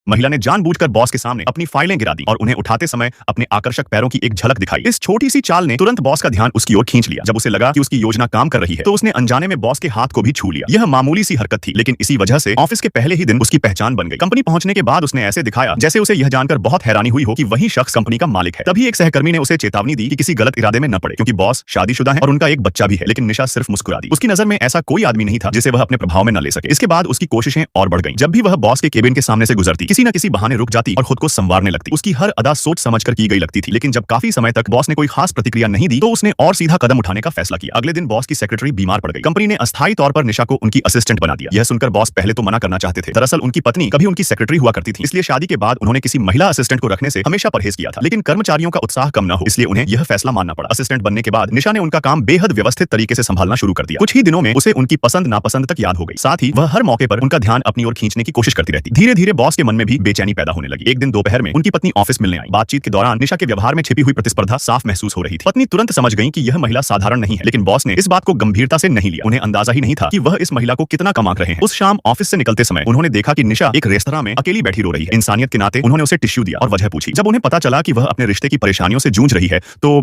महिला ने जानबूझकर बॉस के सामने अपनी फाइलें गिरा दी और उन्हें उठाते समय अपने आकर्षक पैरों की एक झलक दिखाई। इस छोटी सी चाल ने तुरंत बॉस का ध्यान उसकी ओर खींच लिया। जब उसे लगा कि उसकी योजना काम कर रही है तो उसने अनजाने में बॉस के हाथ को भी छू लिया। यह मामूली सी हरकत थी, लेकिन इसी वजह से ऑफिस के पहले ही दिन उसकी पहचान बन गई। कंपनी पहुंचने के बाद उसने ऐसे दिखाया जैसे उसे यह जानकर बहुत हैरानी हुई हो कि वही शख्स कंपनी का मालिक है। तभी एक सहकर्मी ने उसे चेतावनी दी कि किसी गलत इरादे में न पड़े, क्योंकि बॉस शादीशुदा है और उनका एक बच्चा भी है। लेकिन निशा सिर्फ मुस्कुरा दी। उसकी नजर में ऐसा कोई आदमी नहीं था जिसे वह अपने प्रभाव में न ले सके। इसके बाद उसकी कोशिशें और बढ़ गईं। जब भी वह बॉस के केबिन के सामने से गुजरती, किसी न किसी बहाने रुक जाती और खुद को संवारने लगती। उसकी हर अदा सोच समझकर की गई लगती थी, लेकिन जब काफी समय तक बॉस ने कोई खास प्रतिक्रिया नहीं दी तो उसने और सीधा कदम उठाने का फैसला किया। अगले दिन बॉस की सेक्रेटरी बीमार पड़ गई। कंपनी ने अस्थायी तौर पर निशा को उनकी असिस्टेंट बना दिया। यह सुनकर बॉस पहले तो मना करना चाहते थे। दरअसल उनकी पत्नी कभी उनकी सेक्रेटरी हुआ करती थी, इसलिए शादी के बाद उन्होंने किसी महिला असिस्टेंट को रखने से हमेशा परहेज किया था। लेकिन कर्मचारियों का उत्साह कम न हो, इसलिए उन्हें यह फैसला मानना पड़ा। असिस्टेंट बनने के बाद निशा ने उनका काम बेहद व्यवस्थित तरीके से संभालना शुरू कर दिया। कुछ ही दिनों में उसे उनकी पसंद नापसंद तक याद हो गई। साथ ही वह हर मौके पर उनका ध्यान अपनी ओर खींचने की कोशिश करती रहती। धीरे धीरे बॉस के मन में भी बेचैनी पैदा होने लगी। एक दिन दोपहर में उनकी पत्नी ऑफिस मिलने आई। बातचीत के दौरान निशा के व्यवहार में छिपी हुई प्रतिस्पर्धा साफ महसूस हो रही थी। पत्नी तुरंत समझ गई कि यह महिला साधारण नहीं है, लेकिन बॉस ने इस बात को गंभीरता से नहीं लिया। उन्हें अंदाजा ही नहीं था कि वह इस महिला को कितना कम आंक रहे हैं। उस शाम ऑफिस से निकलते समय उन्होंने देखा कि निशा एक रेस्तरां में अकेली बैठी रो रही है। इंसानियत के नाते उन्होंने उसे टिश्यू दिया और वजह पूछी। जब उन्हें पता चला कि वह अपने रिश्ते की परेशानियों से जूझ रही है तो